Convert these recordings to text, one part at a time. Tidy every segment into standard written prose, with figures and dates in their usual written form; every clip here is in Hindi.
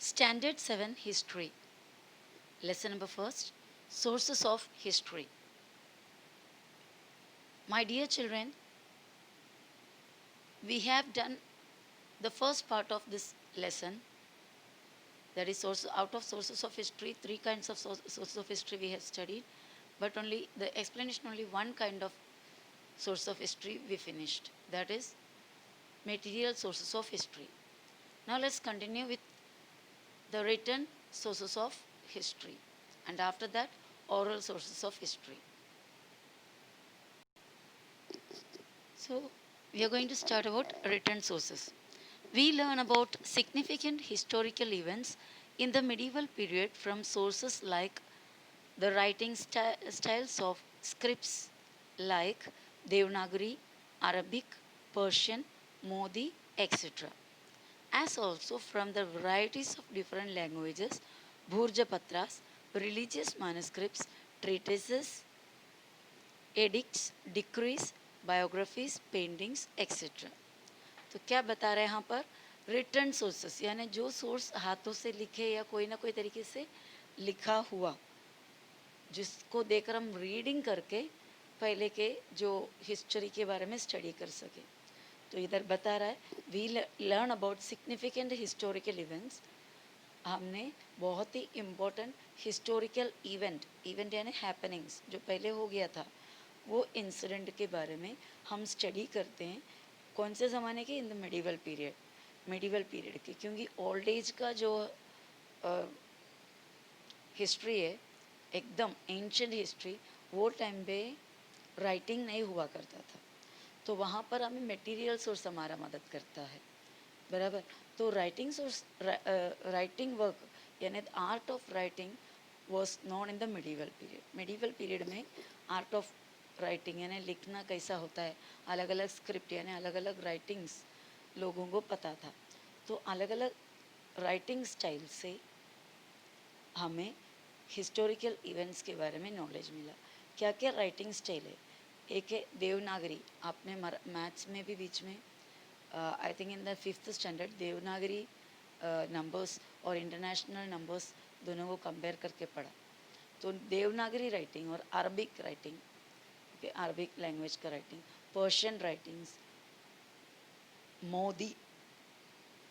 Standard 7 History. Lesson number first, Sources of History. My dear children, we have done the first part of this lesson, that is out of sources of history. Three kinds of sources of history we have studied, but only the explanation, only one kind of source of history we finished, that is material sources of history. Now let's continue with the written sources of history, and after that oral sources of history. So we are going to start about written sources. We learn about significant historical events in the medieval period from sources like the writing styles of scripts like Devanagari, Arabic, Persian, Modi, etc. As also from the varieties of different languages, Bhurjapatras, religious manuscripts, treatises, edicts, decrees, biographies, paintings, etc. तो क्या बता रहे हैं यहाँ पर, रिटर्न सोर्सेस, यानी जो सोर्स हाथों से लिखे या कोई ना कोई तरीके से लिखा हुआ, जिसको देखकर हम रीडिंग करके पहले के जो हिस्ट्री के बारे में स्टडी कर सके. तो इधर बता रहा है, we learn about significant historical events. हमने बहुत ही इम्पोर्टेंट हिस्टोरिकल इवेंट यानी हैपनिंग्स जो पहले हो गया था, वो इंसिडेंट के बारे में हम स्टडी करते हैं. कौन से ज़माने के? इन द मेडिवल पीरियड के, क्योंकि ओल्ड एज का जो हिस्ट्री है, एकदम एंशिएंट हिस्ट्री, वो टाइम पे राइटिंग नहीं हुआ करता था. तो वहाँ पर हमें मटेरियल सोर्स हमारा मदद करता है, बराबर. तो राइटिंग वर्क यानी art of writing was non in the medieval period में आर्ट ऑफ राइटिंग यानी लिखना कैसा होता है, अलग अलग स्क्रिप्ट यानी अलग अलग राइटिंग्स लोगों को पता था. तो अलग अलग राइटिंग स्टाइल से हमें हिस्टोरिकल इवेंट्स के बारे में नॉलेज मिला. क्या क्या राइटिंग स्टाइल है? एक है देवनागरी. आपने मैथ्स में भी बीच में I think in the 5th standard Devanagari numbers और इंटरनेशनल नंबर्स दोनों को कंपेयर करके पढ़ा. तो देवनागरी राइटिंग और अरबिक राइटिंग, अरबिक लैंग्वेज का राइटिंग, पर्शियन राइटिंग्स, मोदी,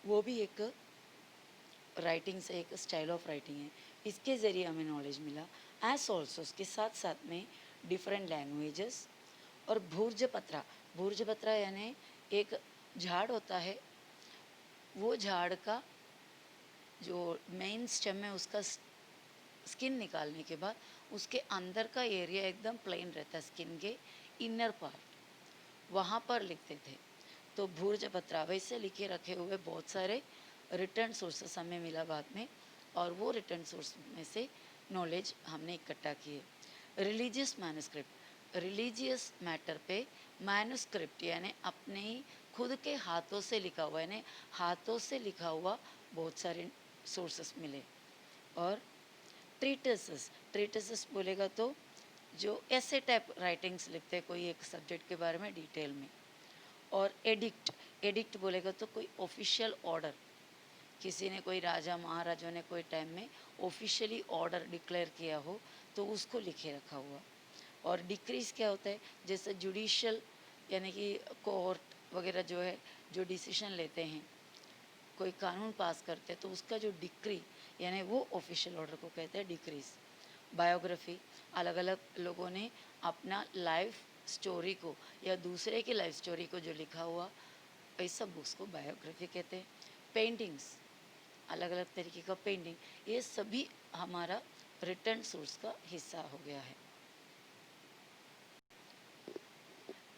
वो भी एक राइटिंग से एक स्टाइल ऑफ राइटिंग है. इसके ज़रिए हमें नॉलेज मिला. एज ऑल्सो उसके साथ साथ में डिफरेंट लैंग्वेजेस. और भूर्जपत्रा यानी एक झाड़ होता है, वो झाड़ का जो मेन स्टेम है उसका स्किन निकालने के बाद उसके अंदर का एरिया एकदम प्लेन रहता है, स्किन के इनर पार्ट, वहाँ पर लिखते थे. तो भूर्जपत्रा वैसे लिखे रखे हुए बहुत सारे रिटर्न सोर्सेस हमें मिला बाद में, और वो रिटर्न सोर्स में से नॉलेज हमने इकट्ठा किए. रिलीजियस मैन्युस्क्रिप्ट, रिलीजियस मैटर पे मैन्युस्क्रिप्ट यानी अपने ही खुद के हाथों से लिखा हुआ, यानी हाथों से लिखा हुआ बहुत सारे सोर्सेस मिले. और ट्रीटिसेस बोलेगा तो जो ऐसे टाइप राइटिंग्स लिखते हैं कोई एक सब्जेक्ट के बारे में डिटेल में. और एडिक्ट बोलेगा तो कोई ऑफिशियल ऑर्डर, किसी ने, कोई राजा महाराजों ने कोई टाइम में ऑफिशियली ऑर्डर डिक्लेयर किया हो तो उसको लिखे रखा हुआ. और डिक्रीज क्या होता है? जैसे जुडिशियल यानी कि कोर्ट वगैरह जो है, जो डिसीजन लेते हैं, कोई कानून पास करते हैं, तो उसका जो डिक्री यानी वो ऑफिशियल ऑर्डर को कहते हैं डिक्रीज. बायोग्राफी, अलग अलग लोगों ने अपना लाइफ स्टोरी को या दूसरे की लाइफ स्टोरी को जो लिखा हुआ, ऐसा बुक्स को बायोग्राफी कहते हैं. पेंटिंग्स, अलग अलग तरीके का पेंटिंग, ये सभी हमारा रिटर्न सोर्स का हिस्सा हो गया है.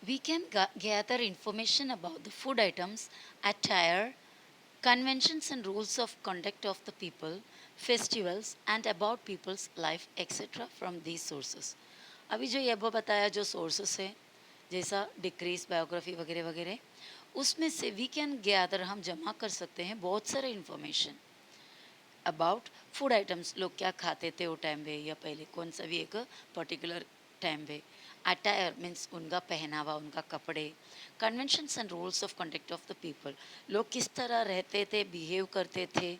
We can gather information about the food items, attire, conventions and rules of conduct of the people, festivals and about people's life etc. from these sources. अभी जो ये बताया जो सोर्सेस है, जैसा डिक्रीज, बायोग्राफी वगैरह वगैरह, उसमें से वी कैन गैदर, हम जमा कर सकते हैं बहुत सारे इन्फॉर्मेशन अबाउट फूड आइटम्स. लोग क्या खाते थे वो टाइम पे, या पहले कौन सा भी एक पर्टिकुलर टाइम पे. अटायर मीन्स उनका पहनावा, उनका कपड़े. Conventions and rules of conduct of the people, लोग किस तरह रहते थे, बिहेव करते थे,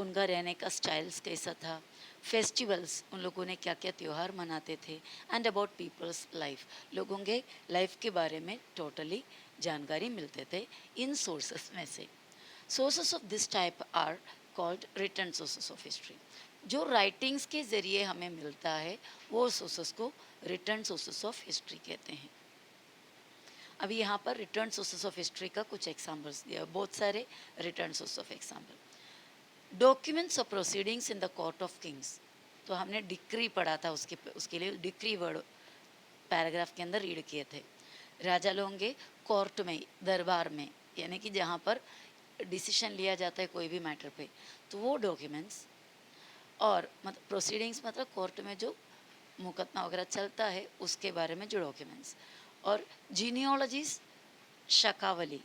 उनका रहने का स्टाइल्स कैसा था, फेस्टिवल्स, उन लोगों ने क्या क्या त्यौहार मनाते थे, एंड अबाउट पीपल्स लाइफ, लोगों के लाइफ के बारे में टोटली जानकारी मिलते थे इन सोर्सेस में से। Sources of this type are called written sources of history. जो राइटिंग्स के ज़रिए हमें मिलता है वो सोर्सेस को रिटर्न सोर्सेस ऑफ हिस्ट्री कहते हैं। अभी यहाँ पर रिटर्न सोर्सेस ऑफ हिस्ट्री का कुछ एग्जाम्पल्स दिया, बहुत सारे return source of example. Documents of proceedings in the court of Kings, तो हमने डिक्री पढ़ा था, उसके लिए डिक्री वर्ड पैराग्राफ के अंदर रीड किए थे। राजा लोगों के कोर्ट में, दरबार में, यानी कि जहाँ पर डिसीजन लिया जाता है कोई भी मैटर पे, तो वो डॉक्यूमेंट्स, और मतलब प्रोसीडिंग्स मतलब कोर्ट में जो मुकदमा वगैरह चलता है उसके बारे में जो डॉक्यूमेंट्स, और जीनियोलॉजीज, शकावली।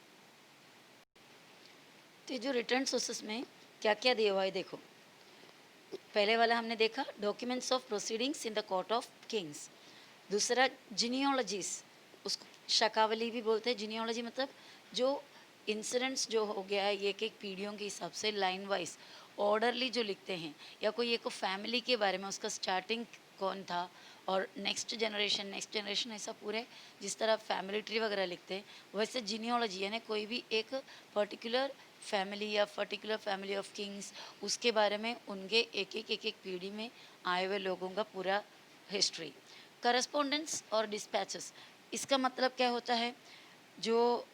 तो जो रिटर्न सोर्सेस में क्या क्या दिया हुआ है देखो, पहले वाला हमने देखा documents of proceedings in the court of Kings. दूसरा जीनियोलॉजीज, उसको शकावली भी बोलते हैं। जीनियोलॉजी मतलब जो इंसिडेंट्स जो हो गया है एक एक पीढ़ियों के हिसाब से लाइन वाइज ऑर्डरली जो लिखते हैं, या कोई एक फैमिली के बारे में उसका स्टार्टिंग कौन था और नेक्स्ट जनरेशन ऐसा पूरे, जिस तरह फैमिली ट्री वगैरह लिखते हैं वैसे जीनियोलॉजी, यानी कोई भी एक पर्टिकुलर फैमिली या पर्टिकुलर फैमिली ऑफ किंग्स, उसके बारे में उनके एक एक पीढ़ी में आए हुए लोगों का पूरा हिस्ट्री। करस्पॉन्डेंस और डिस्पैचेस, इसका मतलब क्या होता है, जो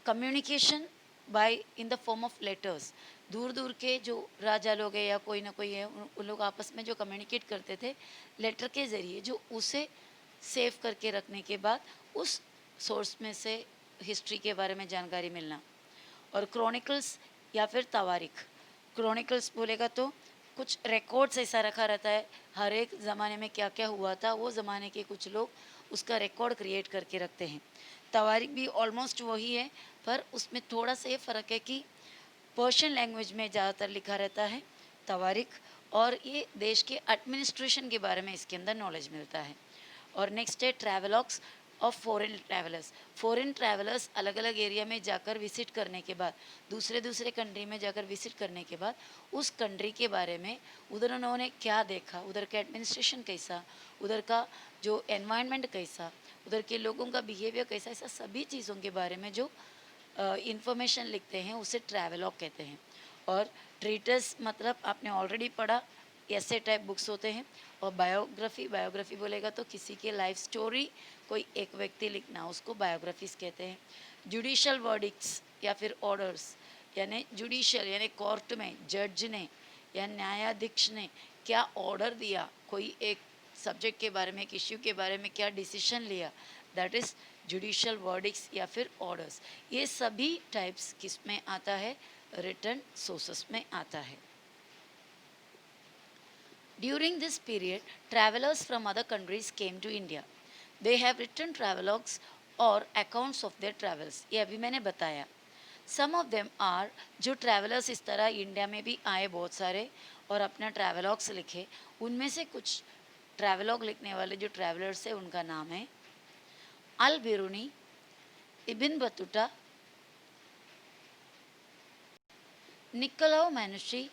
communication bye in the form of letters, दूर दूर के जो राजा लोग हैं या कोई ना कोई है, उन लोग आपस में जो कम्युनिकेट करते थे लेटर के ज़रिए, जो उसे सेव करके रखने के बाद उस सोर्स में से हिस्ट्री के बारे में जानकारी मिलना। और क्रॉनिकल्स या फिर तवारीख, क्रॉनिकल्स बोलेगा तो कुछ रिकॉर्ड्स ऐसा रखा रहता है, हर एक ज़माने में क्या क्या हुआ था वो ज़माने के कुछ लोग उसका रिकॉर्ड क्रिएट करके रखते हैं। तवारीख भी ऑलमोस्ट वही है, पर उसमें थोड़ा सा ये फ़र्क है कि पर्शियन लैंग्वेज में ज़्यादातर लिखा रहता है तवारीख, और ये देश के एडमिनिस्ट्रेशन के बारे में इसके अंदर नॉलेज मिलता है। और नेक्स्ट है travelogues of foreign travellers. Foreign travellers अलग अलग एरिया में जाकर विजिट करने के बाद, दूसरे दूसरे कंट्री में जाकर विजिट करने के बाद उस कंट्री के बारे में, उधर उन्होंने क्या देखा, उधर का एडमिनिस्ट्रेशन कैसा, उधर का जो एनवायरनमेंट कैसा, उधर के लोगों का बिहेवियर कैसा, ऐसा सभी चीज़ों के बारे में जो इंफॉर्मेशन लिखते हैं उसे ट्रैवलॉग कहते हैं। और ट्रीटस मतलब आपने ऑलरेडी पढ़ा, ऐसे टाइप बुक्स होते हैं। और बायोग्राफी बोलेगा तो किसी के लाइफ स्टोरी कोई एक व्यक्ति लिखना, उसको बायोग्राफीज कहते हैं। जुडिशल वर्डिक्ट्स या फिर ऑर्डर्स, यानी जुडिशल यानी कोर्ट में जज ने या न्यायाधीश ने क्या ऑर्डर दिया, कोई एक सब्जेक्ट के बारे में, एक इश्यू के बारे में क्या डिसीजन लिया, दैट इज़ जुडिशल वर्डिक्ट्स या फिर ऑर्डर्स। ये सभी टाइप्स किस में आता है, रिटर्न सोर्सेस में आता है। During this period, travelers from other countries came to India. They have written travelogues or accounts of their travels. ये अभी मैंने बताया। Some of them are, जो travelers इस तरह इंडिया में भी आए बहुत सारे और अपना travelogues लिखे, उनमें से कुछ travelogue लिखने वाले जो travelers है उनका नाम है अल बिरूनी, इबिन बतूटा, निकोलाओ मैनुशी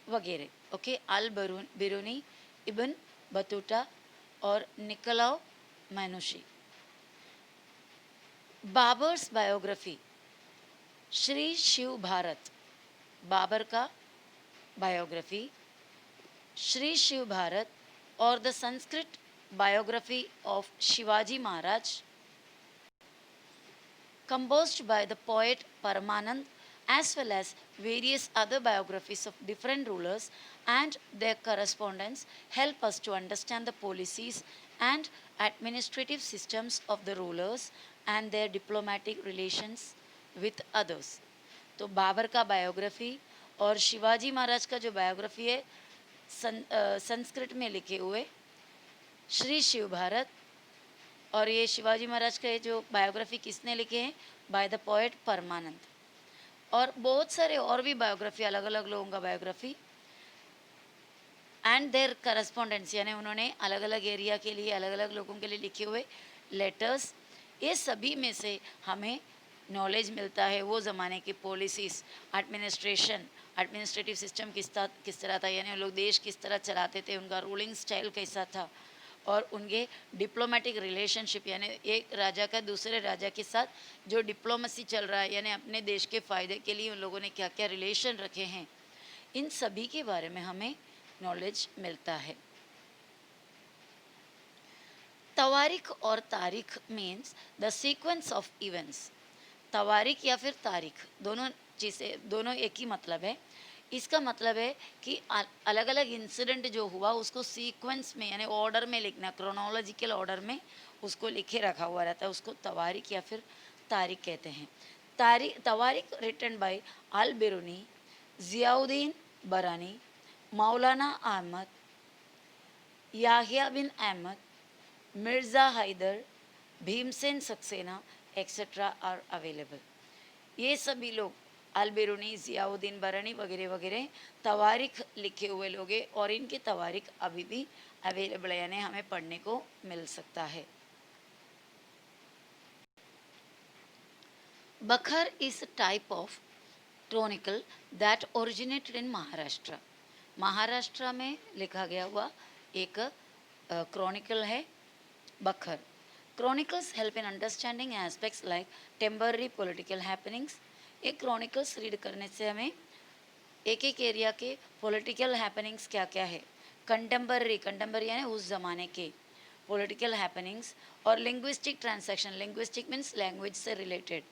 वगैरह। ओके, अल बिरूनी, इब्न बतूटा और निकोलाओ मैनुशी। बाबर्स बायोग्राफी, श्री शिव भारत, बाबर का बायोग्राफी श्री शिव भारत, और the Sanskrit biography of Shivaji Maharaj composed by the poet Paramanand, as well as various other biographies of different rulers and their correspondents, help us to understand the policies and administrative systems of the rulers and their diplomatic relations with others. तो बाबर का बायोग्राफी और शिवाजी महाराज का जो बायोग्राफी है संस्कृत में लिखे हुए श्री शिव भारत, और ये शिवाजी महाराज के जो बायोग्राफी किसने लिखे हैं, बाय द पोएट परमानंद। और बहुत सारे और भी बायोग्राफी, अलग अलग लोगों का बायोग्राफी एंड देयर करस्पॉन्डेंट्स, यानी उन्होंने अलग अलग एरिया के लिए अलग अलग लोगों के लिए लिखे हुए लेटर्स। ये सभी में से हमें नॉलेज मिलता है, वो ज़माने की पॉलिसीज़, एडमिनिस्ट्रेटिव सिस्टम किस तरह था, यानी लोग देश किस तरह चलाते थे, उनका रूलिंग स्टाइल कैसा था, और उनके डिप्लोमेटिक रिलेशनशिप, यानी एक राजा का दूसरे राजा के साथ जो डिप्लोमेसी चल रहा है, यानी अपने देश के फ़ायदे के लिए उन लोगों ने क्या क्या रिलेशन रखे हैं, इन सभी के बारे में हमें नॉलेज मिलता है। तवारीख और तारीख means the sequence of events. तवारीख या फिर तारीख, दोनों चीज़ें, दोनों एक ही मतलब है। इसका मतलब है कि अलग अलग इंसिडेंट जो हुआ उसको सीक्वेंस में यानी ऑर्डर में लिखना, क्रोनोलॉजिकल ऑर्डर में उसको लिखे रखा हुआ रहता है, उसको तवारीख या फिर तारीख कहते हैं। तवारीख written by Al Biruni, Ziauddin Barani, Maulana Ahmad, Yahya bin Ahmad, Mirza Haidar, Bhimsen Saxena etcetera are available. ये सभी लोग अल-बिरूनी, ज़ियाउद्दीन बरनी वगैरह वगैरह तवारीख लिखे हुए लोग हैं, और इनकी तवारीख अभी भी अवेलेबल है, यानी हमें पढ़ने को मिल सकता है। बखर is type of Chronicle that originated in Maharashtra. Maharashtra में लिखा गया हुआ एक क्रॉनिकल है बखर। Chronicles help in understanding aspects like temporary political happenings। एक क्रॉनिकल्स रीड करने से हमें एक एक एरिया के पॉलिटिकल हैपनिंग्स क्या क्या है, कंटेम्पररी यानी उस ज़माने के पॉलिटिकल हैपनिंग्स, और linguistic transaction, linguistic means language से रिलेटेड,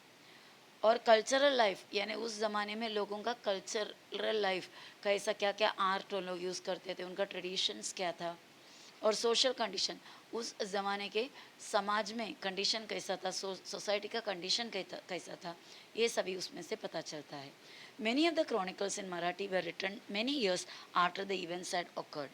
और कल्चरल लाइफ यानी उस ज़माने में लोगों का कल्चरल लाइफ कैसा, क्या क्या आर्ट वो लोग यूज़ करते थे, उनका ट्रेडिशंस क्या था, और सोशल कंडीशन, उस ज़माने के समाज में कंडीशन कैसा था, सोसाइटी का कंडीशन कैसा था, ये सभी उसमें से पता चलता है। Many of the chronicles in Marathi were written many years after the events had occurred.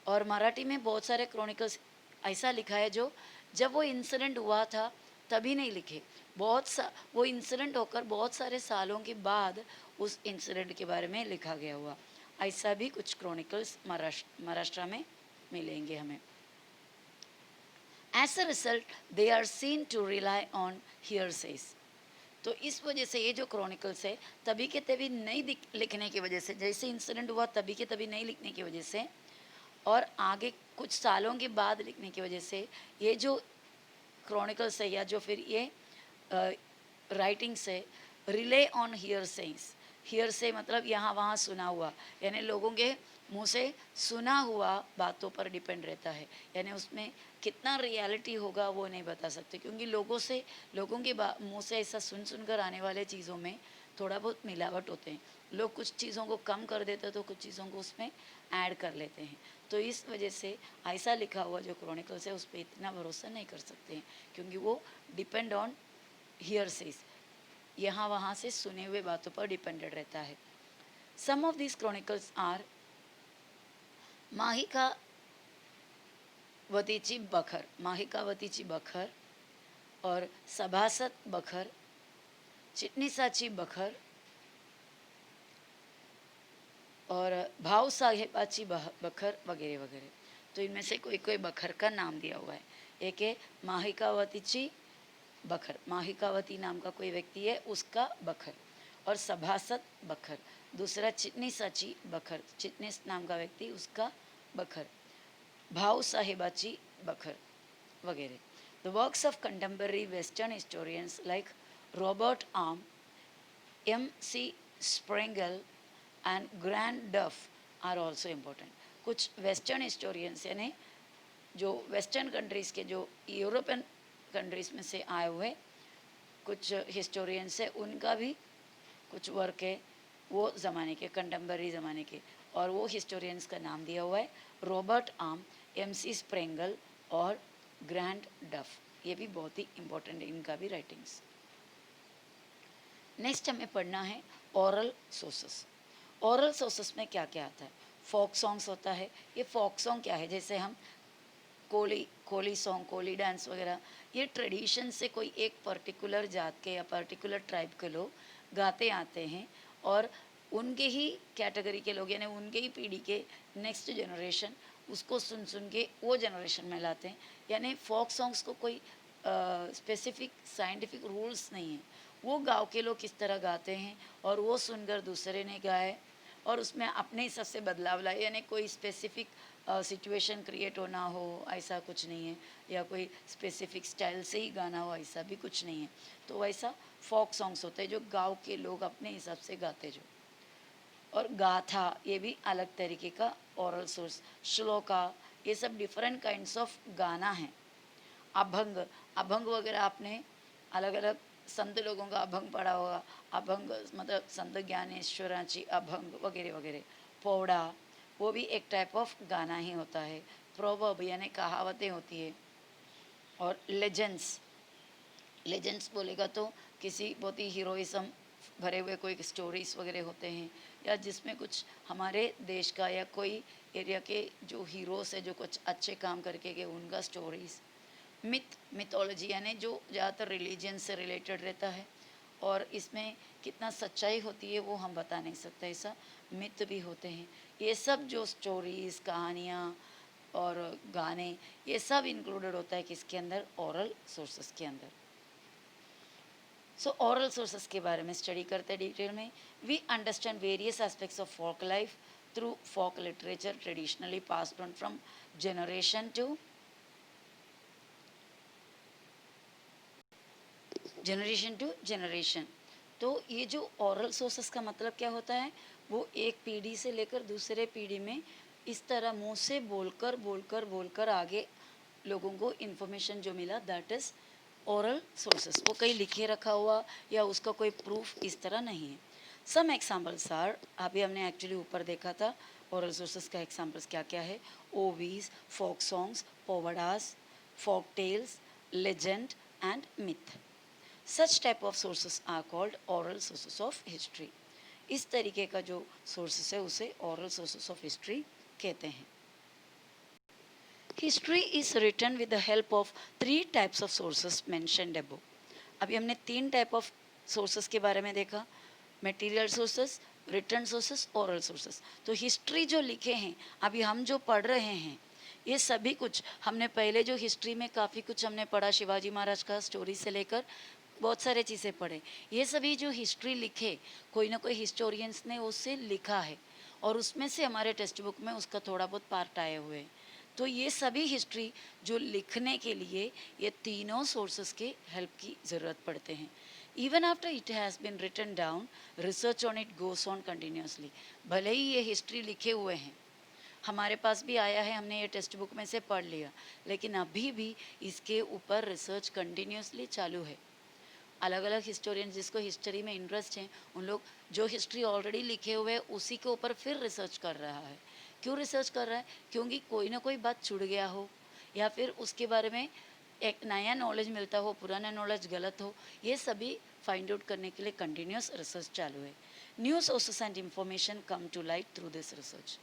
और मराठी में बहुत सारे क्रॉनिकल्स ऐसा लिखा है जो जब वो इंसिडेंट हुआ था तभी नहीं लिखे, वो इंसिडेंट होकर बहुत सारे सालों के बाद उस इंसिडेंट के बारे में लिखा गया हुआ, ऐसा भी कुछ क्रॉनिकल्स महाराष्ट्र में मिलेंगे हमें। As a result they are seen to rely on hearsays. तो इस वजह से ये जो क्रॉनिकल्स है तभी के तभी नहीं लिखने की वजह से, जैसे इंसिडेंट हुआ तभी के तभी नहीं लिखने की वजह से, और आगे कुछ सालों के बाद लिखने की वजह से, ये जो क्रॉनिकल्स है या जो फिर ये राइटिंग्स है, रिले ऑन हियर से मतलब यहाँ वहाँ सुना हुआ, यानी लोगों के मुंह से सुना हुआ बातों पर डिपेंड रहता है, यानी उसमें कितना रियलिटी होगा वो नहीं बता सकते, क्योंकि लोगों के मुंह से ऐसा सुन कर आने वाले चीज़ों में थोड़ा बहुत मिलावट होते हैं, लोग कुछ चीज़ों को कम कर देते हैं तो कुछ चीज़ों को उसमें ऐड कर लेते हैं, तो इस वजह से ऐसा लिखा हुआ जो क्रॉनिकल्स है उस पर इतना भरोसा नहीं कर सकते हैं, क्योंकि वो डिपेंड ऑन हियरसेस, यहाँ वहाँ से सुने हुए बातों पर डिपेंडेड रहता है। सम ऑफ दिस क्रॉनिकल्स आर माहिकावतीची बखर और सभासद बखर, चिटणीसाची बखर और भाव साहेबाची बखर वगैरह वगैरह। तो इनमें से कोई कोई बखर का नाम दिया हुआ है। एक है माहिकावतीची बखर, माहिकावती नाम का कोई व्यक्ति है उसका बखर, और सभासद बखर। दूसरा चिटणीसाची बखर, चिटणीस नाम का व्यक्ति उसका बखर, भाव साहेबाची बखर वगैरह। The works of contemporary western historians like Robert arm, M.C. Sprengel and grand डफ आर ऑल्सो इम्पोर्टेंट। कुछ वेस्टर्न हिस्टोरियंस यानी जो वेस्टर्न कंट्रीज़ के, जो यूरोपियन कंट्रीज़ में से आए हुए कुछ हिस्टोरियंस है, उनका भी कुछ वर्क है वो ज़माने के, कंटेम्पररी ज़माने के, और वो हिस्टोरियंस का नाम दिया हुआ है रॉबर्ट आर्म, M.C. स्प्रेंगल और ग्रैंड डफ। ये भी बहुत ही इम्पोर्टेंट है इनका भी राइटिंग्स। नेक्स्ट हमें पढ़ना है ओरल सोर्सेस। ओरल सोर्सेस में क्या क्या आता है? फोक सॉन्ग्स होता है। ये फोक सॉन्ग क्या है? जैसे हम कोली सॉन्ग, कोली डांस वगैरह, ये ट्रेडिशन से कोई एक पर्टिकुलर जात के या पर्टिकुलर ट्राइब के लोग गाते आते हैं, और उनके ही कैटेगरी के लोग यानी उनके ही पीढ़ी के नेक्स्ट जनरेशन उसको सुन सुन के वो जनरेशन में लाते हैं। यानी फोक सॉन्ग्स को कोई स्पेसिफिक साइंटिफिक रूल्स नहीं है, वो गांव के लोग किस तरह गाते हैं और वो सुनकर दूसरे ने गाए और उसमें अपने हिसाब से बदलाव लाए, यानी कोई स्पेसिफिक सिचुएशन क्रिएट होना हो ऐसा कुछ नहीं है, या कोई स्पेसिफिक स्टाइल से ही गाना हो ऐसा भी कुछ नहीं है। तो वैसा फोक सॉन्ग्स होते हैं जो गांव के लोग अपने हिसाब से गाते जो। और गाथा ये भी अलग तरीके का ओरल सोर्स, श्लोका, ये सब डिफरेंट काइंड्स ऑफ गाना है। अभंग, अभंग वगैरह आपने अलग अलग संत लोगों का अभंग पढ़ा होगा। अभंग मतलब संत ज्ञानेश्वराची अभंग वगैरह वगैरह। पौड़ा वो भी एक टाइप ऑफ गाना ही होता है। प्रोवर्ब यानी कहावतें होती है। और लेजेंड्स, लेजेंड्स बोलेगा तो किसी बहुत ही हीरोइज्म भरे हुए कोई स्टोरीज वगैरह होते हैं, या जिसमें कुछ हमारे देश का या कोई एरिया के जो हीरोज है जो कुछ अच्छे काम करके गए उनका स्टोरीज। मिथ, मिथोलॉजी यानी जो ज़्यादातर रिलीजन से रिलेटेड रहता है और इसमें कितना सच्चाई होती है वो हम बता नहीं सकते, ऐसा मिथ भी होते हैं। ये सब जो स्टोरीज़, कहानियाँ और गाने, ये सब इंक्लूडेड होता है किसके अंदर, ओरल सोर्सेस के अंदर। सो ओरल सोर्सेस के बारे में स्टडी करते हैं डिटेल में। We understand various aspects of folk life through folk literature traditionally passed on from generation to generation. तो ये जो ओरल सोर्सेस का मतलब क्या होता है, वो एक पीढ़ी से लेकर दूसरे पीढ़ी में इस तरह मुंह से बोलकर बोलकर बोलकर आगे लोगों को इन्फॉर्मेशन जो मिला, दैट इज़ ओरल सोर्सेस। वो कहीं लिखे रखा हुआ या उसका कोई प्रूफ इस तरह नहीं है। सम एग्जाम्पल्स आर, अभी हमने एक्चुअली ऊपर देखा था ओरल सोर्सेस का एग्जाम्पल्स क्या क्या है। Ovis, folk songs, powadas, folk tales, legend and myth. Such type of sources are called oral sources of history. इस तरीके का जो सोर्सेस है उसे ओरल सोर्सेस ऑफ हिस्ट्री कहते हैं। History is written with the help of 3 types of sources mentioned above. अभी हमने 3 टाइप ऑफ सोर्सेस के बारे में देखा, material sources, written sources, oral sources. तो हिस्ट्री जो लिखे हैं अभी हम जो पढ़ रहे हैं, ये सभी कुछ हमने पहले जो हिस्ट्री में काफ़ी कुछ हमने पढ़ा, शिवाजी महाराज का स्टोरी से लेकर बहुत सारे चीज़ें पढ़े। ये सभी जो हिस्ट्री लिखे, कोई ना कोई हिस्टोरियंस ने उससे लिखा है और उसमें से हमारे टेक्स्ट बुक में उसका थोड़ा बहुत पार्ट आए हुए हैं। तो ये सभी हिस्ट्री जो लिखने के लिए ये तीनों सोर्सेस के हेल्प की ज़रूरत पड़ते हैं। Even after it has been written down, research on it goes on continuously. भले ही ये हिस्ट्री लिखे हुए हैं, हमारे पास भी आया है, हमने ये टेक्स्ट बुक में से पढ़ लिया, लेकिन अभी भी इसके ऊपर रिसर्च कंटिन्यूसली चालू है। अलग अलग हिस्टोरियन जिसको हिस्ट्री में इंटरेस्ट है, उन लोग जो हिस्ट्री ऑलरेडी लिखे हुए हैं उसी के ऊपर फिर रिसर्च कर रहा है। क्यों रिसर्च कर रहा है, क्योंकि कोई ना कोई बात छूट गया हो या फिर उसके बारे में एक नया नॉलेज मिलता हो, पुराना नॉलेज गलत हो, ये सभी फाइंड आउट करने के लिए कंटिन्यूस रिसर्च चालू है। New sources and information come to light through this research.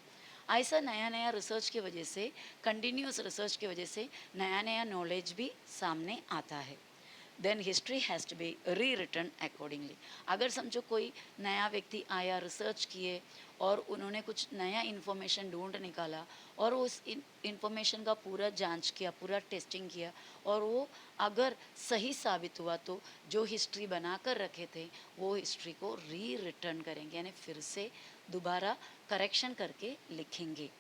ऐसा नया नया रिसर्च की वजह से, कंटिन्यूस रिसर्च की वजह से नया नया नॉलेज भी सामने आता है। Then history has to be rewritten accordingly. अगर समझो कोई नया व्यक्ति आया, रिसर्च किए और उन्होंने कुछ नया इन्फॉर्मेशन ढूंढ निकाला और उस इन्फॉर्मेशन का पूरा जांच किया, पूरा टेस्टिंग किया और वो अगर सही साबित हुआ, तो जो हिस्ट्री बना कर रखे थे वो हिस्ट्री को री रिटर्न करेंगे, यानी फिर से दोबारा करेक्शन करके लिखेंगे।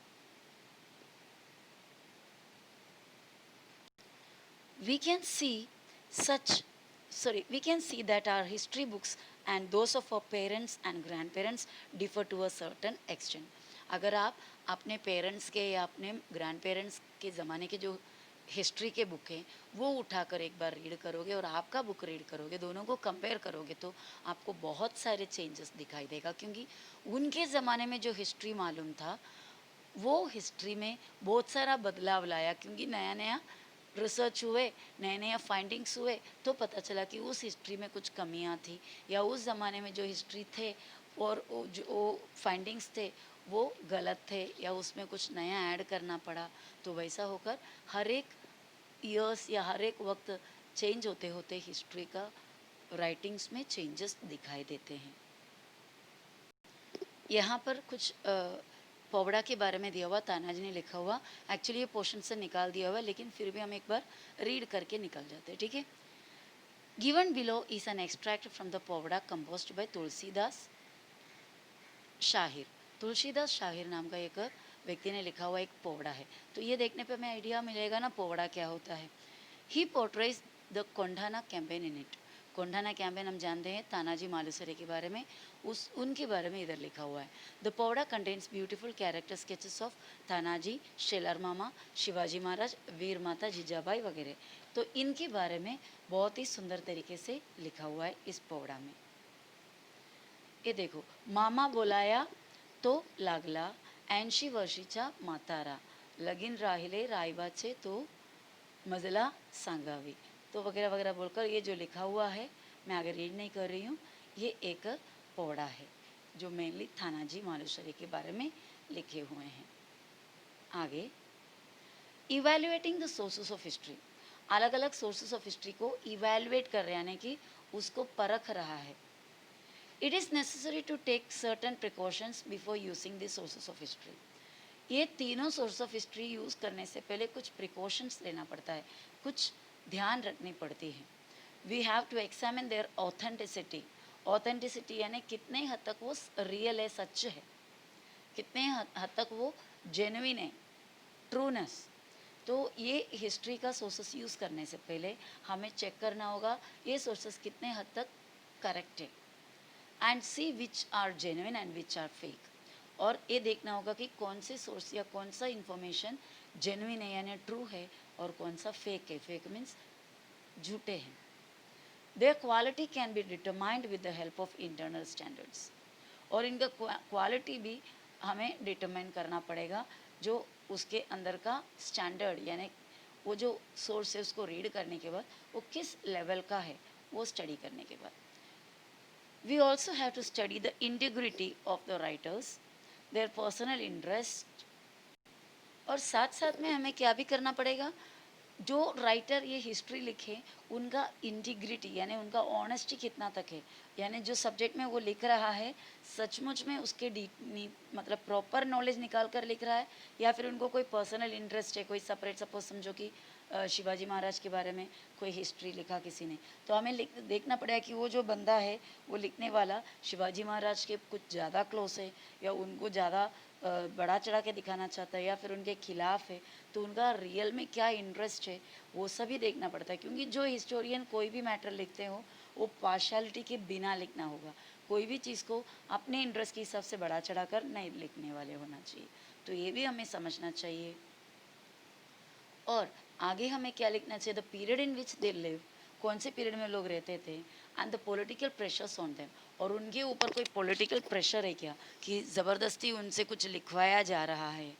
We can see we can see that our history books and those of our parents and grandparents differ to a certain extent. अगर आप अपने पेरेंट्स के या अपने ग्रैंड पेरेंट्स के ज़माने के जो हिस्ट्री के बुक हैं वो उठाकर एक बार रीड करोगे और आपका बुक रीड करोगे, दोनों को कंपेयर करोगे तो आपको बहुत सारे चेंजेस दिखाई देगा, क्योंकि उनके ज़माने में जो हिस्ट्री मालूम था वो हिस्ट्री में बहुत सारा बदलाव लाया, क्योंकि नया नया रिसर्च हुए, नए नए फाइंडिंग्स हुए, तो पता चला कि उस हिस्ट्री में कुछ कमियां थी या उस ज़माने में जो हिस्ट्री थे और जो फाइंडिंग्स थे वो गलत थे या उसमें कुछ नया ऐड करना पड़ा। तो वैसा होकर हर एक ईयर्स या हर एक वक्त चेंज होते होते हिस्ट्री का राइटिंग्स में चेंजेस दिखाई देते हैं। यहाँ पर कुछ पोवड़ा के बारे में दिया हुआ, तानाजी ने लिखा हुआ, एक्चुअली ये पोर्शन से निकाल दिया हुआ है लेकिन फिर भी हम एक बार रीड करके निकल जाते हैं, ठीक है। Given below is an extract from the povada composed by Tulsidas Shahir. Tulsidas Shahir नाम का एक व्यक्ति ने लिखा हुआ एक पोवड़ा है। तो ये देखने पे हमें आइडिया मिलेगा ना पोवड़ा क्या होता है। He portrays the Kondhana campaign in it. Kondhana campaign हम जानते हैं तानाजी मालुसरे के बारे में, उनके बारे में इधर लिखा हुआ है। The powada contains beautiful character sketches of Tanaji, Shelar Mama, Shivaji Maharaj, Veer Mata Jijabai वगैरह। तो इनके बारे में बहुत ही सुंदर तरीके से लिखा हुआ है इस पोवड़ा में। ये देखो, मामा बोलाया तो लागला 80 वर्षीचा म्हातारा, लगीन राहिले रायबाचे तो मजला सांगावी, तो वगैरह वगैरह बोलकर ये जो लिखा हुआ है, मैं आगे रीड नहीं कर रही हूँ। ये एक पोवड़ा है जो मेनली थानाजी मालुसरे के बारे में लिखे हुए हैं। आगे, evaluating the sources of history. अलग अलग सोर्सेस ऑफ हिस्ट्री को इवैल्यूएट कर रहे हैं, यानी कि उसको परख रहा है। It is necessary to take certain precautions before using the sources of history. ये तीनों सोर्स ऑफ हिस्ट्री यूज़ करने से पहले कुछ प्रिकॉशंस लेना पड़ता है, कुछ ध्यान रखनी पड़ती है। We have to examine their authenticity. Authenticity यानी कितने हद तक वो रियल है, सच है, कितने हद तक वो जेन्युइन है, ट्रूनेस। तो ये हिस्ट्री का सोर्सेस यूज़ करने से पहले हमें चेक करना होगा ये सोर्सेस कितने हद तक करेक्ट है, and see which are genuine and which are fake. और ये देखना होगा कि कौन से सोर्स या कौन सा इंफॉर्मेशन जेन्युइन है यानी ट्रू है और कौन सा फेक है। फेक मीन्स झूठे हैं। There quality can be determined with the help of internal standards. और इनका क्वालिटी भी हमें डिटरमाइन करना पड़ेगा, जो उसके अंदर का स्टैंडर्ड यानी वो जो सोर्स है उसको रीड करने के बाद वो किस लेवल का है वो स्टडी करने के बाद। We also have to study the integrity of the writers, their personal interest। और साथ साथ में हमें क्या भी करना पड़ेगा, जो राइटर ये हिस्ट्री लिखे उनका इंटीग्रिटी यानी उनका ऑनेस्टी कितना तक है, यानी जो सब्जेक्ट में वो लिख रहा है सचमुच में उसके मतलब प्रॉपर नॉलेज निकाल कर लिख रहा है, या फिर उनको कोई पर्सनल इंटरेस्ट है, कोई सेपरेट, सपोज समझो कि शिवाजी महाराज के बारे में कोई हिस्ट्री लिखा किसी ने, तो हमें देखना पड़ेगा कि वो जो बंदा है वो लिखने वाला शिवाजी महाराज के कुछ ज़्यादा क्लोज है या उनको ज़्यादा बढ़ा चढ़ा के दिखाना चाहता है या फिर उनके खिलाफ है, तो उनका रियल में क्या इंटरेस्ट है वो सभी देखना पड़ता है। क्योंकि जो हिस्टोरियन कोई भी मैटर लिखते हो वो पार्शियलिटी के बिना लिखना होगा, कोई भी चीज़ को अपने इंटरेस्ट के हिसाब से बढ़ा चढ़ा कर नहीं लिखने वाले होना चाहिए। तो ये भी हमें समझना चाहिए। और आगे हमें क्या लिखना चाहिए, the period in which they live, कौन से पीरियड में लोग रहते थे, and the political pressures on them, और उनके ऊपर कोई पॉलिटिकल प्रेशर है क्या कि ज़बरदस्ती उनसे कुछ लिखवाया जा रहा है।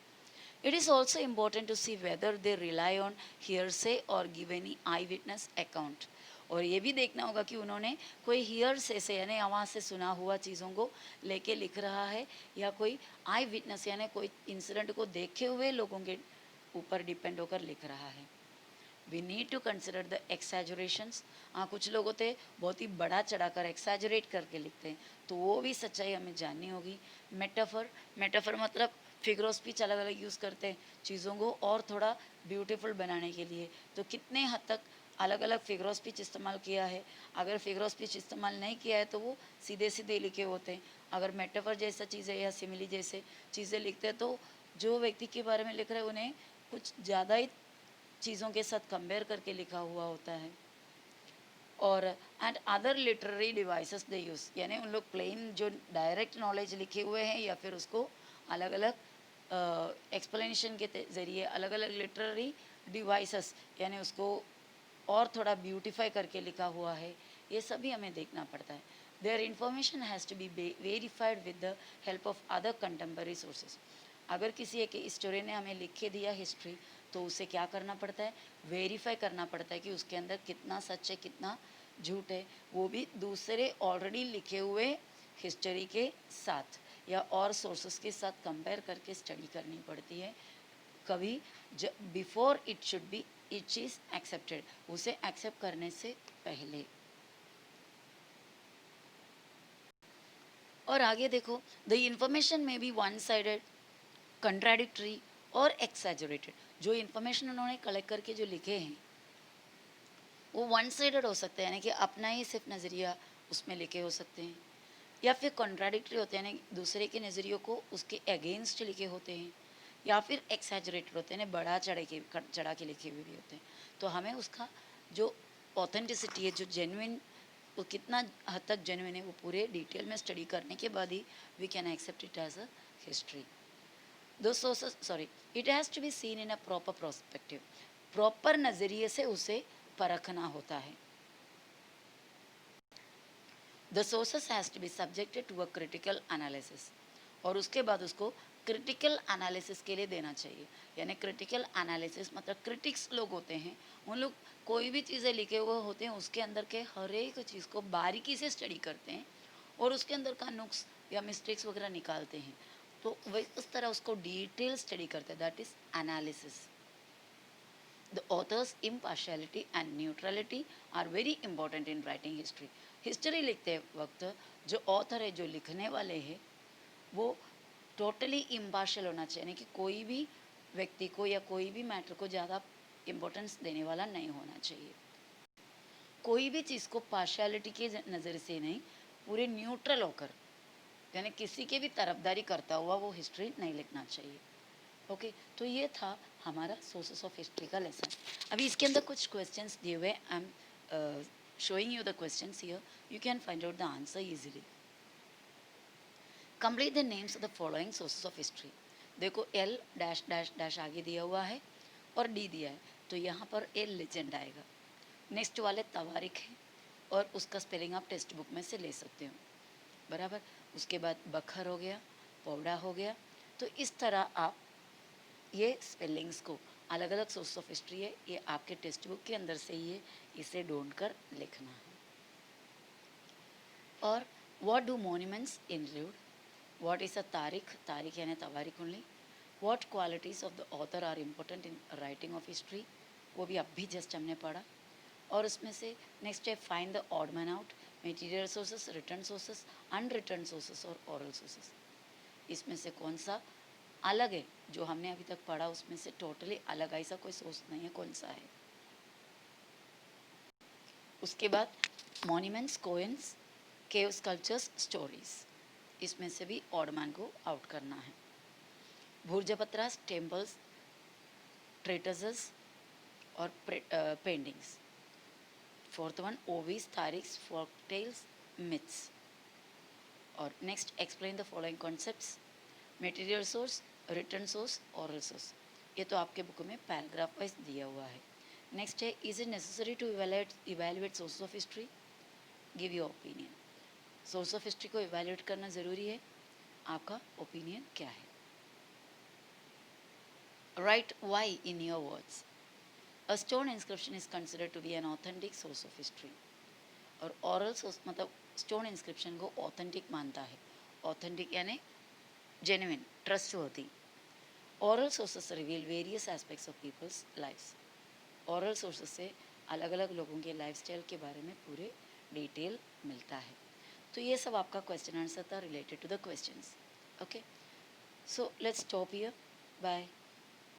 It is also important to see whether they rely on hearsay और give any eyewitness account. और ये भी देखना होगा कि उन्होंने कोई हियरसे से यानी आवाज़ से सुना हुआ चीज़ों को लेके लिख रहा है या कोई आई विटनेस यानी कोई इंसिडेंट को देखे हुए लोगों के ऊपर डिपेंड होकर लिख रहा है। We need to consider the exaggerations. हाँ, कुछ लोग होते हैं बहुत ही बड़ा चढ़ाकर एक्सैजुरेट करके लिखते हैं, तो वो भी सच्चाई हमें जाननी होगी। मेटाफर, मेटाफर मतलब फिगर ऑफ स्पीच अलग अलग यूज़ करते हैं चीज़ों को और थोड़ा ब्यूटीफुल बनाने के लिए, तो कितने हद तक अलग अलग फिगर ऑफ स्पीच इस्तेमाल किया है। अगर फिगर ऑफ स्पीच इस्तेमाल नहीं किया है तो वो सीधे सीधे लिखे होते हैं। अगर मेटाफर जैसा चीज़ है या सिमिली जैसे चीज़ें लिखते हैं तो जो व्यक्ति के बारे में लिख रहे हैं उन्हें कुछ ज़्यादा ही चीज़ों के साथ कंपेयर करके लिखा हुआ होता है। और and other literary devices they use, यानी उन लोग प्लेन जो डायरेक्ट नॉलेज लिखे हुए हैं या फिर उसको अलग अलग एक्सप्लेनेशन के ज़रिए अलग अलग लिटरेरी डिवाइसेस यानी उसको और थोड़ा ब्यूटिफाई करके लिखा हुआ है, ये सभी हमें देखना पड़ता है। Their information has to be verified with the help of other contemporary sources. अगर किसी एक हिस्टोरियन ने हमें लिख के दिया हिस्ट्री तो उसे क्या करना पड़ता है, वेरीफाई करना पड़ता है कि उसके अंदर कितना सच है कितना झूठ है, वो भी दूसरे ऑलरेडी लिखे हुए हिस्ट्री के साथ या और सोर्सेस के साथ कंपेयर करके स्टडी करनी पड़ती है। कभी before it should be it is accepted, उसे एक्सेप्ट करने से पहले। और आगे देखो, द इंफॉर्मेशन में बी वन साइडेड, कंट्राडिक्टरी और एक्सैजरेटेड। जो इन्फॉर्मेशन उन्होंने कलेक्ट करके जो लिखे हैं वो वन साइडेड हो सकता है, यानी कि अपना ही सिर्फ नज़रिया उसमें लिखे हो सकते हैं, या फिर कॉन्ट्राडिक्टरी होते हैं, यानी दूसरे के नज़रियों को उसके अगेंस्ट लिखे होते हैं, या फिर एक्सैजरेटेड होते हैं, बड़ा चढ़ा के लिखे हुए भी होते हैं। तो हमें उसका जो ऑथेंटिसिटी है, जो जेन्युइन, वो कितना हद तक जेन्युइन है, वो पूरे डिटेल में स्टडी करने के बाद ही we can accept it as a history. दो sources, sorry, it has to be seen in a proper prospective, proper नज़रिए से उसे परखना होता है। The sources has to be subjected to a critical analysis, और उसके बाद उसको क्रिटिकल एनालिसिस के लिए देना चाहिए। यानी क्रिटिकल एनालिसिस मतलब क्रिटिक्स लोग होते हैं, उन लोग कोई भी चीज़ें लिखे हुए होते हैं उसके अंदर के हर एक चीज़ को बारीकी से स्टडी करते हैं और उसके अंदर का नुक्स या मिस्टेक्स वगैरह निकालते हैं। तो वही उस तरह उसको डिटेल स्टडी करते हैं, that is analysis. The author's impartiality and neutrality are very important in writing history. History लिखते वक्त जो ऑथर है, जो लिखने वाले हैं, वो टोटली इम्पार्शियल होना चाहिए, यानी कि कोई भी व्यक्ति को या कोई भी मैटर को ज़्यादा इम्पोर्टेंस देने वाला नहीं होना चाहिए। कोई भी चीज़ को पार्शियलिटी के नज़र से नहीं, पूरे न्यूट्रल होकर, यानी किसी के भी तरफदारी करता हुआ वो हिस्ट्री नहीं लिखना चाहिए। ओके, तो ये था हमारा सोर्सेस ऑफ हिस्ट्री का लेसन। अभी इसके अंदर कुछ क्वेश्चंस दिए हुए, I am showing you the questions here, you can find out the answer easily. Complete the names of the following sources of history. देखो एल डैश डैश डैश आगे दिया हुआ है और डी दिया है, तो यहाँ पर ए लेजेंड आएगा। नेक्स्ट वाले तवारिख है और उसका स्पेलिंग आप टेक्स्ट बुक में से ले सकते हो, बराबर। उसके बाद बखर हो गया, पौड़ा हो गया। तो इस तरह आप ये स्पेलिंग्स को, अलग अलग सोर्स ऑफ हिस्ट्री है, ये आपके टेक्स्ट बुक के अंदर से ही है, इसे ढूंढ कर लिखना है। और what do monuments include, what is a तारीख, तारीख यानी तवारीख ओनली। What qualities of the author are important in writing of history, वो भी अभी जस्ट हमने पढ़ा। और उसमें से नेक्स्ट है find the odd man out, material sources, return sources, unreturned sources और ओरल सोर्सेस। इसमें से कौन सा अलग है, जो हमने अभी तक पढ़ा उसमें से टोटली अलग, ऐसा कोई सोर्स नहीं है, कौन सा है। उसके बाद monuments, coins, cave sculptures, stories, इसमें से भी ऑड मैन को आउट करना है। भूर्जपत्रास, टेम्पल्स, ट्रेटर्स और पेंटिंग्स। फोर्थ वन ओवीज, तारीख्स, फोक टेल्स, मिथ्स। और next explain the following concepts, material source, written source, oral source. ये तो आपके बुक में पैराग्राफ वाइज दिया हुआ है। नेक्स्ट है is it necessary to evaluate source of history, give your opinion. Source of history को इवेल्युएट करना ज़रूरी है, आपका ओपिनियन क्या है। Write why in your words. A stone inscription is considered to be an authentic source of history. और ओरल सोर्स मतलब स्टोन इंस्क्रिप्शन को ऑथेंटिक मानता है, ऑथेंटिक यानी genuine, trustworthy. Oral sources reveal various aspects of people's lifes. Oral sources से अलग अलग लोगों के लाइफस्टाइल के बारे में पूरे डिटेल मिलता है। तो ये सब आपका क्वेश्चन आंसर था related to the questions. Okay, so let's stop here, bye.